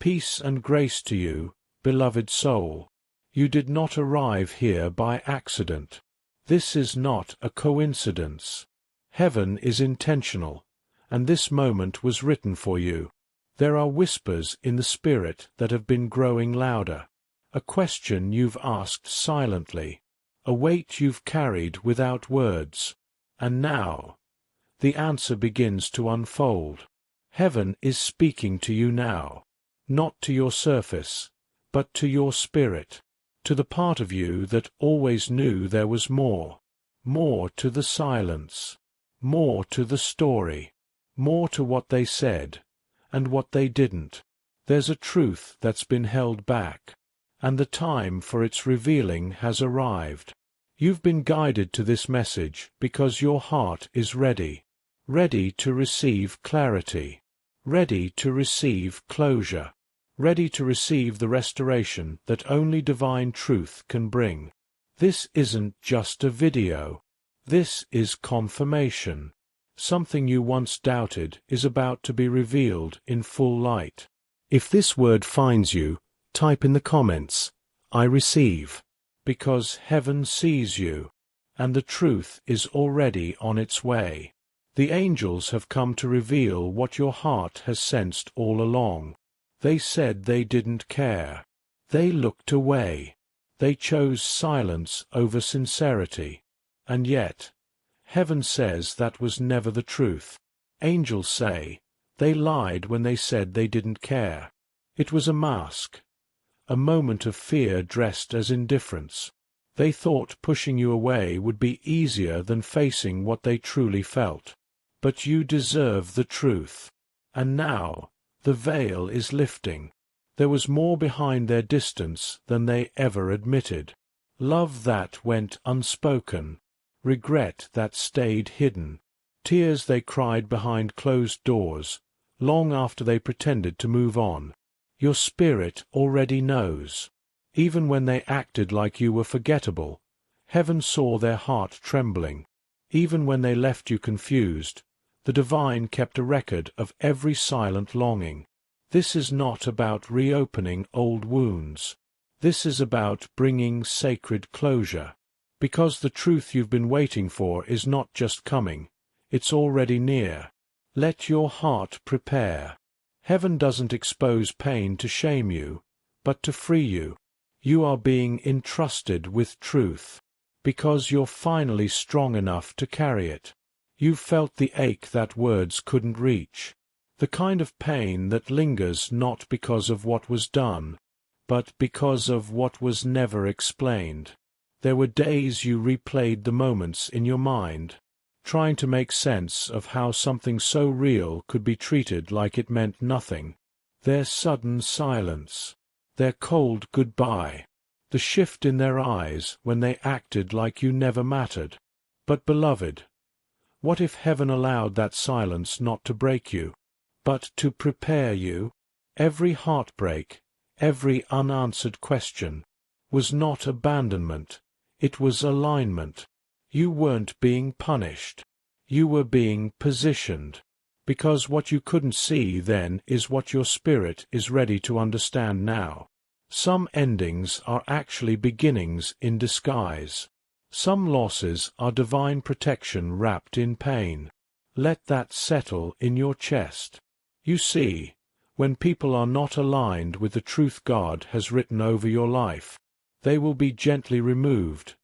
Peace and grace to you, beloved soul. You did not arrive here by accident. This is not a coincidence. Heaven is intentional, and this moment was written for you. There are whispers in the spirit that have been growing louder. A question you've asked silently. A weight you've carried without words. And now, the answer begins to unfold. Heaven is speaking to you now. Not to your surface, but to your spirit. To the part of you that always knew there was more. More to the silence. More to the story. More to what they said, and what they didn't. There's a truth that's been held back, and the time for its revealing has arrived. You've been guided to this message because your heart is ready. Ready to receive clarity. Ready to receive closure. Ready to receive the restoration that only divine truth can bring. This isn't just a video. This is confirmation. Something you once doubted is about to be revealed in full light. If this word finds you, type in the comments, "I receive," because heaven sees you, and the truth is already on its way. The angels have come to reveal what your heart has sensed all along. They said they didn't care. They looked away. They chose silence over sincerity. And yet, heaven says that was never the truth. Angels say, they lied when they said they didn't care. It was a mask. A moment of fear dressed as indifference. They thought pushing you away would be easier than facing what they truly felt. But you deserve the truth. And now, the veil is lifting. There was more behind their distance than they ever admitted. Love that went unspoken. Regret that stayed hidden. Tears they cried behind closed doors, long after they pretended to move on. Your spirit already knows. Even when they acted like you were forgettable, heaven saw their heart trembling. Even when they left you confused, the divine kept a record of every silent longing. This is not about reopening old wounds. This is about bringing sacred closure. Because the truth you've been waiting for is not just coming, it's already near. Let your heart prepare. Heaven doesn't expose pain to shame you, but to free you. You are being entrusted with truth, because you're finally strong enough to carry it. You've felt the ache that words couldn't reach, the kind of pain that lingers not because of what was done, but because of what was never explained. There were days you replayed the moments in your mind, trying to make sense of how something so real could be treated like it meant nothing. Their sudden silence, their cold goodbye, the shift in their eyes when they acted like you never mattered. But beloved, what if heaven allowed that silence not to break you, but to prepare you? Every heartbreak, every unanswered question, was not abandonment, it was alignment. You weren't being punished. You were being positioned. Because what you couldn't see then is what your spirit is ready to understand now. Some endings are actually beginnings in disguise. Some losses are divine protection wrapped in pain. Let that settle in your chest. You see, when people are not aligned with the truth God has written over your life, they will be gently removed,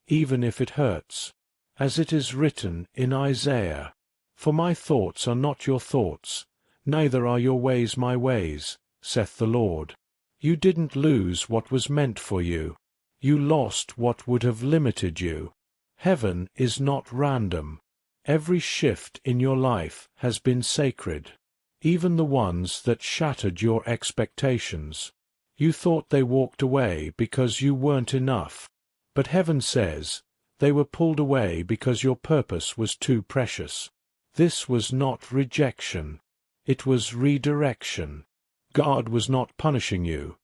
even if it hurts. As it is written in Isaiah, "For my thoughts are not your thoughts, neither are your ways my ways, saith the Lord." You didn't lose what was meant for you. You lost what would have limited you. Heaven is not random. Every shift in your life has been sacred, even the ones that shattered your expectations. You thought they walked away because you weren't enough, but heaven says they were pulled away because your purpose was too precious. This was not rejection. It was redirection. God was not punishing you.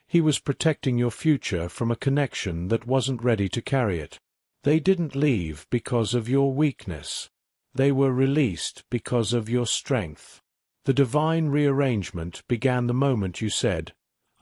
He was protecting your future from a connection that wasn't ready to carry it. They didn't leave because of your weakness. They were released because of your strength. The divine rearrangement began the moment you said,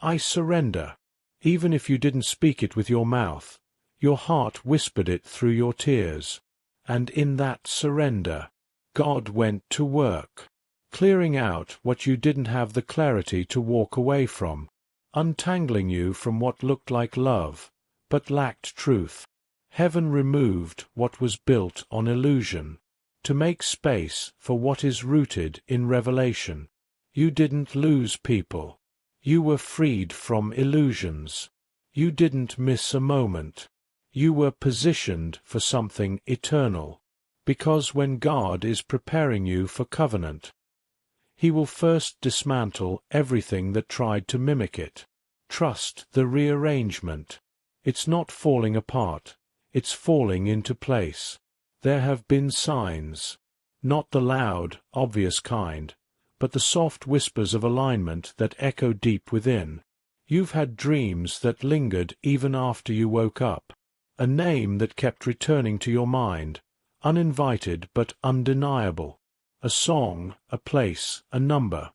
"I surrender." Even if you didn't speak it with your mouth, your heart whispered it through your tears. And in that surrender, God went to work, clearing out what you didn't have the clarity to walk away from, untangling you from what looked like love, but lacked truth. Heaven removed what was built on illusion, to make space for what is rooted in revelation. You didn't lose people. You were freed from illusions. You didn't miss a moment. You were positioned for something eternal. Because when God is preparing you for covenant, He will first dismantle everything that tried to mimic it. Trust the rearrangement. It's not falling apart, it's falling into place. There have been signs. Not the loud, obvious kind, but the soft whispers of alignment that echo deep within. You've had dreams that lingered even after you woke up. A name that kept returning to your mind, uninvited but undeniable. A song, a place, a number,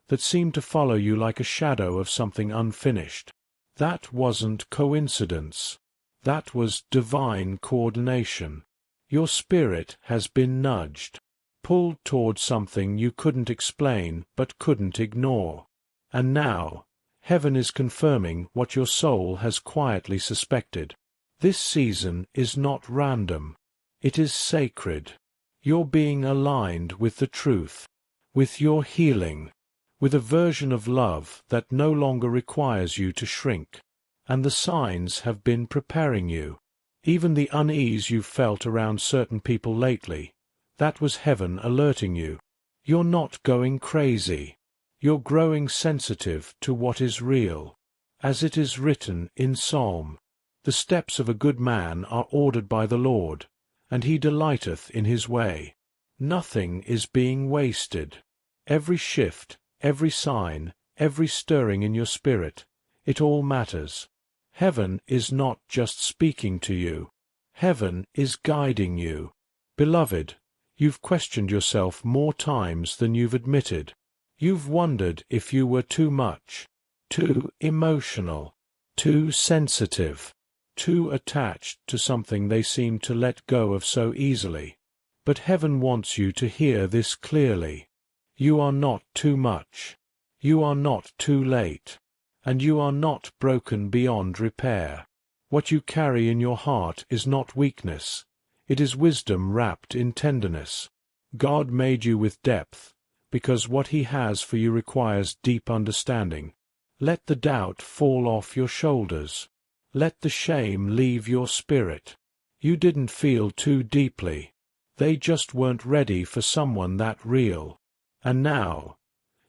that seemed to follow you like a shadow of something unfinished. That wasn't coincidence. That was divine coordination. Your spirit has been nudged, pulled toward something you couldn't explain but couldn't ignore. And now, heaven is confirming what your soul has quietly suspected. This season is not random. It is sacred. You're being aligned with the truth, with your healing, with a version of love that no longer requires you to shrink. And the signs have been preparing you. Even the unease you've felt around certain people lately, that was heaven alerting you. You're not going crazy. You're growing sensitive to what is real. As it is written in Psalm, "The steps of a good man are ordered by the Lord, and he delighteth in his way." Nothing is being wasted. Every shift, every sign, every stirring in your spirit, it all matters. Heaven is not just speaking to you. Heaven is guiding you. Beloved, you've questioned yourself more times than you've admitted. You've wondered if you were too much, too emotional, too sensitive, too attached to something they seem to let go of so easily. But heaven wants you to hear this clearly. You are not too much. You are not too late. And you are not broken beyond repair. What you carry in your heart is not weakness. It is wisdom wrapped in tenderness. God made you with depth, because what He has for you requires deep understanding. Let the doubt fall off your shoulders. Let the shame leave your spirit. You didn't feel too deeply. They just weren't ready for someone that real. And now,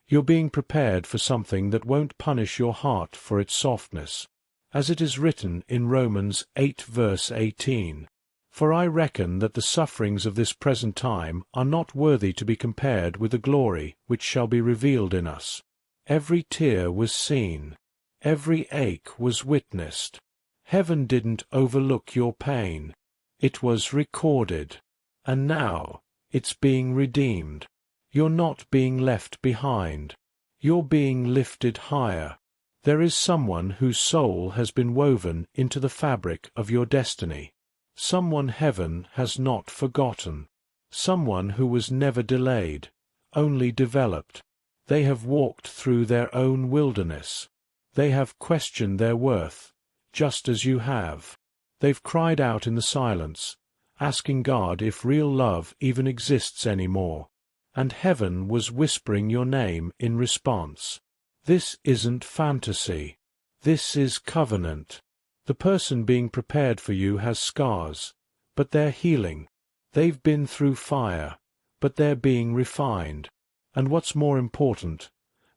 you're being prepared for something that won't punish your heart for its softness. As it is written in Romans 8 verse 18, "For I reckon that the sufferings of this present time are not worthy to be compared with the glory which shall be revealed in us." Every tear was seen. Every ache was witnessed. Heaven didn't overlook your pain. It was recorded. And now, it's being redeemed. You're not being left behind. You're being lifted higher. There is someone whose soul has been woven into the fabric of your destiny. Someone heaven has not forgotten. Someone who was never delayed, only developed. They have walked through their own wilderness. They have questioned their worth, just as you have. They've cried out in the silence, asking God if real love even exists anymore. And heaven was whispering your name in response. This isn't fantasy. This is covenant. The person being prepared for you has scars, but they're healing. They've been through fire, but they're being refined. And what's more important,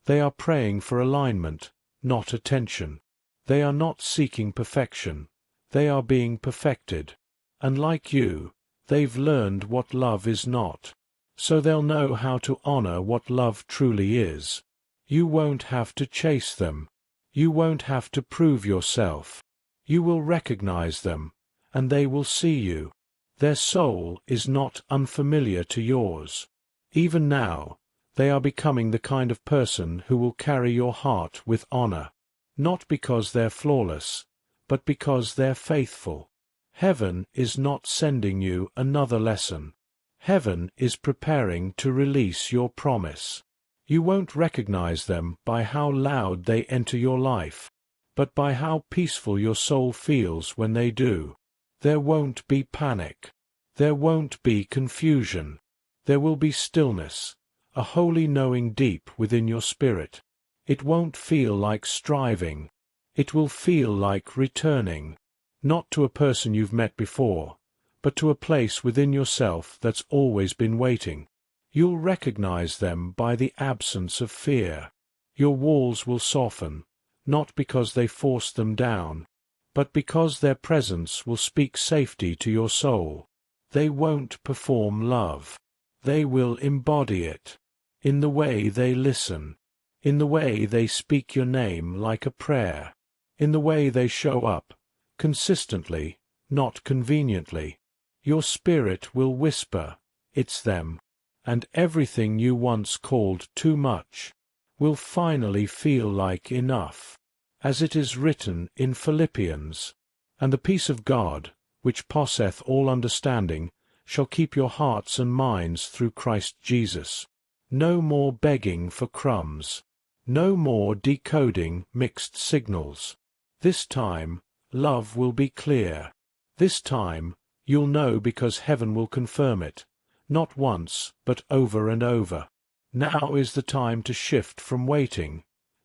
they are praying for alignment, not attention. They are not seeking perfection. They are being perfected. And like you, they've learned what love is not. So they'll know how to honor what love truly is. You won't have to chase them. You won't have to prove yourself. You will recognize them, and they will see you. Their soul is not unfamiliar to yours. Even now, They are becoming the kind of person who will carry your heart with honor. Not because they're flawless, but because they're faithful. Heaven is not sending you another lesson. Heaven is preparing to release your promise. You won't recognize them by how loud they enter your life, but by how peaceful your soul feels when they do. There won't be panic. There won't be confusion. There will be stillness, a holy knowing deep within your spirit. It won't feel like striving. It will feel like returning, not to a person you've met before, but to a place within yourself that's always been waiting. You'll recognize them by the absence of fear. Your walls will soften, not because they force them down, but because their presence will speak safety to your soul. They won't perform love. They will embody it, in the way they listen, in the way they speak your name like a prayer, in the way they show up, consistently, not conveniently. Your spirit will whisper, "It's them," and everything you once called too much will finally feel like enough, as it is written in Philippians. And the peace of God, which passeth all understanding, shall keep your hearts and minds through Christ Jesus. No more begging for crumbs. No more decoding mixed signals. This time, love will be clear. This time, you'll know because heaven will confirm it, not once, but over and over. Now is the time to shift from waiting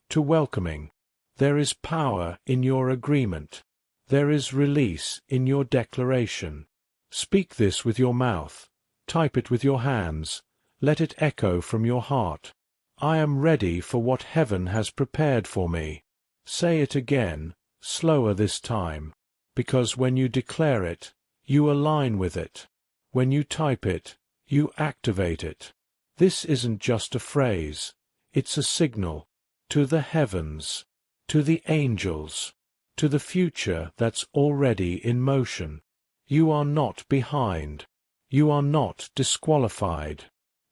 to welcoming. There is power in your agreement. There is release in your declaration. Speak this with your mouth. Type it with your hands. Let it echo from your heart. I am ready for what heaven has prepared for me. Say it again, slower this time, because when you declare it, you align with it. When you type it, you activate it. This isn't just a phrase. It's a signal to the heavens, to the angels, to the future that's already in motion. You are not behind. You are not disqualified.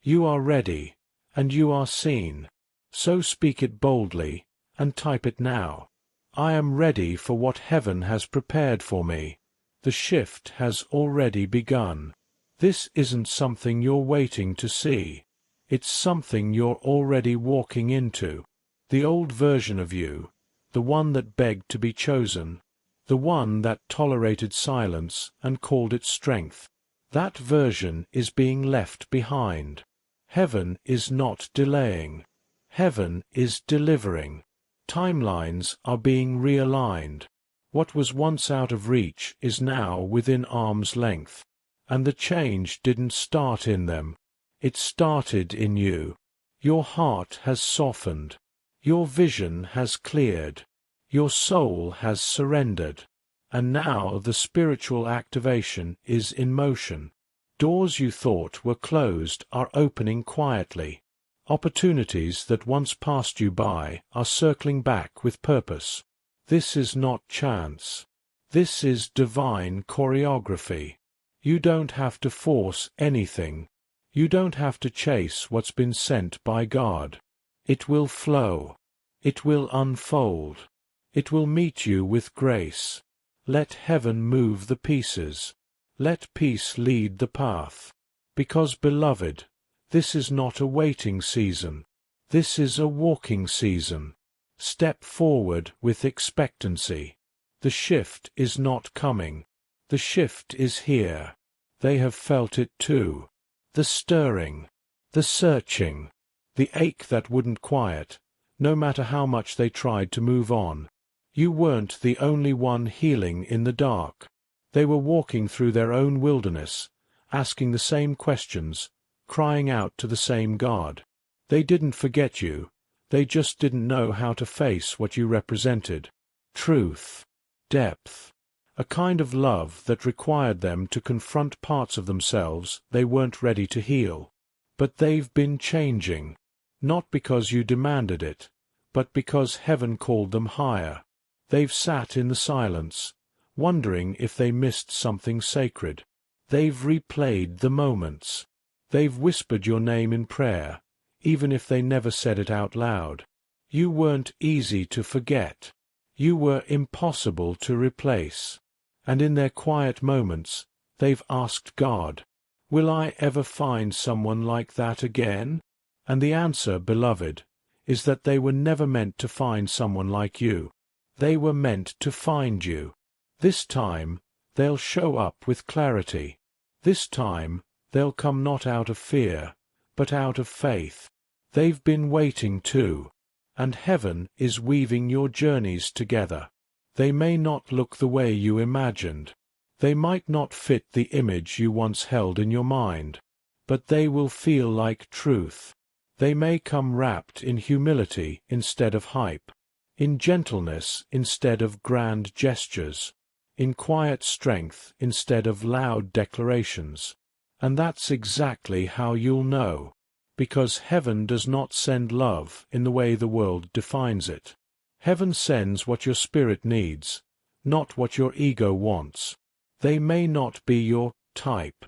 You are ready, and you are seen. So speak it boldly, and type it now. I am ready for what heaven has prepared for me. The shift has already begun. This isn't something you're waiting to see. It's something you're already walking into. The old version of you, the one that begged to be chosen, the one that tolerated silence and called it strength, that version is being left behind. Heaven is not delaying. Heaven is delivering. Timelines are being realigned. What was once out of reach is now within arm's length. And the change didn't start in them. It started in you. Your heart has softened. Your vision has cleared. Your soul has surrendered. And now the spiritual activation is in motion. Doors you thought were closed are opening quietly. Opportunities that once passed you by are circling back with purpose. This is not chance. This is divine choreography. You don't have to force anything. You don't have to chase what's been sent by God. It will flow. It will unfold. It will meet you with grace. Let heaven move the pieces. Let peace lead the path. Because, beloved, this is not a waiting season. This is a walking season. Step forward with expectancy. The shift is not coming. The shift is here. They have felt it too. The stirring, the searching, the ache that wouldn't quiet, no matter how much they tried to move on. You weren't the only one healing in the dark. They were walking through their own wilderness, asking the same questions, crying out to the same God. They didn't forget you. They just didn't know how to face what you represented. Truth, depth, a kind of love that required them to confront parts of themselves they weren't ready to heal. But they've been changing, not because you demanded it, but because heaven called them higher. They've sat in the silence, wondering if they missed something sacred. They've replayed the moments. They've whispered your name in prayer, even if they never said it out loud. You weren't easy to forget. You were impossible to replace. And in their quiet moments, they've asked God, "Will I ever find someone like that again?" And the answer, beloved, is that they were never meant to find someone like you. They were meant to find you. This time, they'll show up with clarity. This time, they'll come not out of fear, but out of faith. They've been waiting too, and heaven is weaving your journeys together. They may not look the way you imagined. They might not fit the image you once held in your mind, but they will feel like truth. They may come wrapped in humility instead of hype, in gentleness instead of grand gestures, in quiet strength instead of loud declarations. And that's exactly how you'll know, because heaven does not send love in the way the world defines it. Heaven sends what your spirit needs, not what your ego wants. They may not be your type,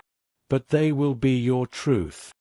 but they will be your truth.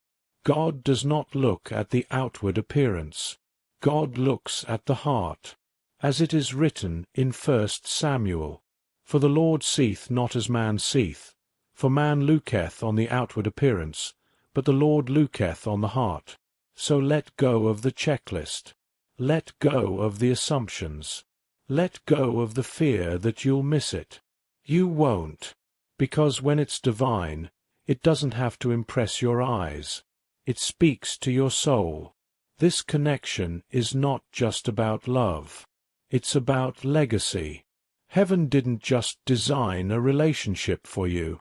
God does not look at the outward appearance. God looks at the heart. As it is written in 1 Samuel, "For the Lord seeth not as man seeth, for man looketh on the outward appearance, but the Lord looketh on the heart." So let go of the checklist. Let go of the assumptions. Let go of the fear that you'll miss it. You won't, because when it's divine, it doesn't have to impress your eyes. It speaks to your soul. This connection is not just about love. It's about legacy. Heaven didn't just design a relationship for you.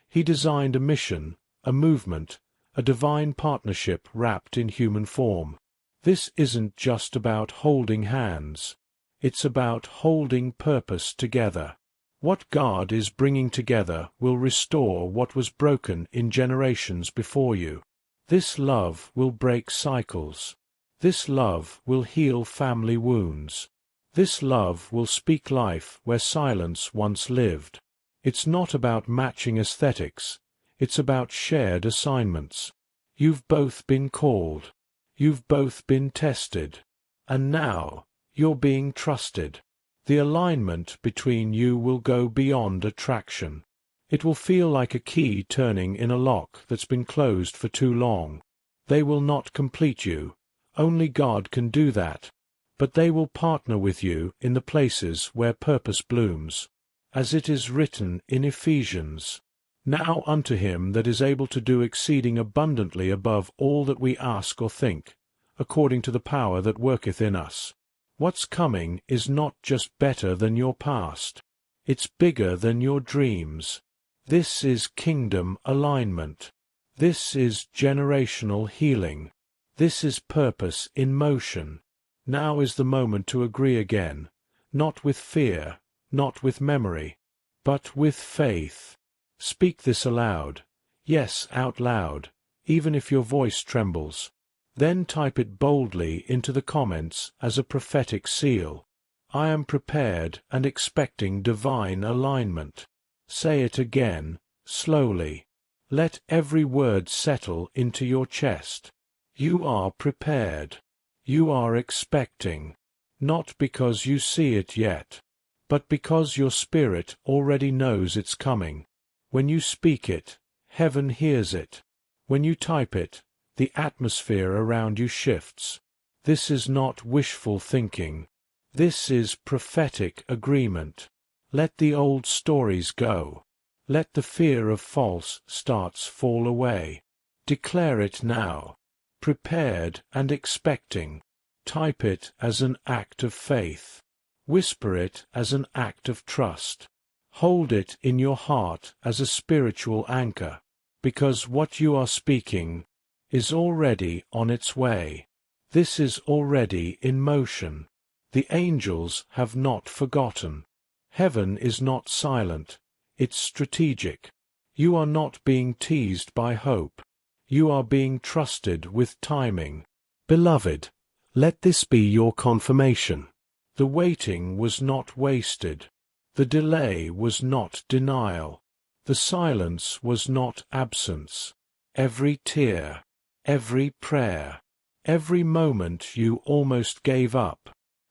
He designed a mission, a movement, a divine partnership wrapped in human form. This isn't just about holding hands. It's about holding purpose together. What God is bringing together will restore what was broken in generations before you. This love will break cycles. This love will heal family wounds. This love will speak life where silence once lived. It's not about matching aesthetics. It's about shared assignments. You've both been called. You've both been tested. And now, you're being trusted. The alignment between you will go beyond attraction. It will feel like a key turning in a lock that's been closed for too long. They will not complete you. Only God can do that. But they will partner with you in the places where purpose blooms. As it is written in Ephesians, "Now unto him that is able to do exceeding abundantly above all that we ask or think, according to the power that worketh in us." What's coming is not just better than your past. It's bigger than your dreams. This is kingdom alignment. This is generational healing. This is purpose in motion. Now is the moment to agree again, not with fear, not with memory, but with faith. Speak this aloud. Yes, out loud, even if your voice trembles. Then type it boldly into the comments as a prophetic seal. I am prepared and expecting divine alignment. Say it again, slowly. Let every word settle into your chest. You are prepared. You are expecting. Not because you see it yet, but because your spirit already knows it's coming. When you speak it, heaven hears it. When you type it, the atmosphere around you shifts. This is not wishful thinking. This is prophetic agreement. Let the old stories go. Let the fear of false starts fall away. Declare it now. Prepared and expecting. Type it as an act of faith. Whisper it as an act of trust. Hold it in your heart as a spiritual anchor, because what you are speaking is already on its way. This is already in motion. The angels have not forgotten. Heaven is not silent. It's strategic. You are not being teased by hope. You are being trusted with timing. Beloved, let this be your confirmation. The waiting was not wasted. The delay was not denial. The silence was not absence. Every tear, Every prayer, every moment you almost gave up,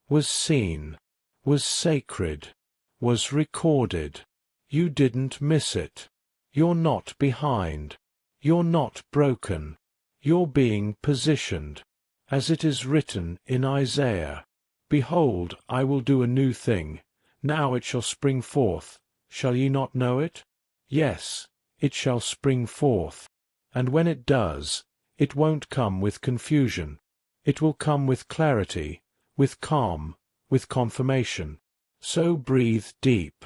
was seen, was sacred, was recorded. You didn't miss it. You're not behind. You're not broken. You're being positioned. As it is written in Isaiah, "Behold, I will do a new thing. Now it shall spring forth. Shall ye not know it? Yes, it shall spring forth. And when it does, it won't come with confusion. It will come with clarity, with calm, with confirmation." So breathe deep.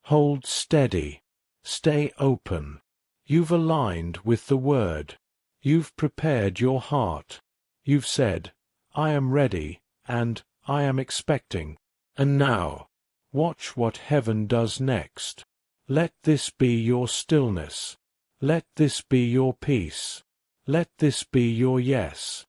Hold steady. Stay open. You've aligned with the Word. You've prepared your heart. You've said, "I am ready," and "I am expecting." And now, watch what heaven does next. Let this be your stillness. Let this be your peace. Let this be your yes.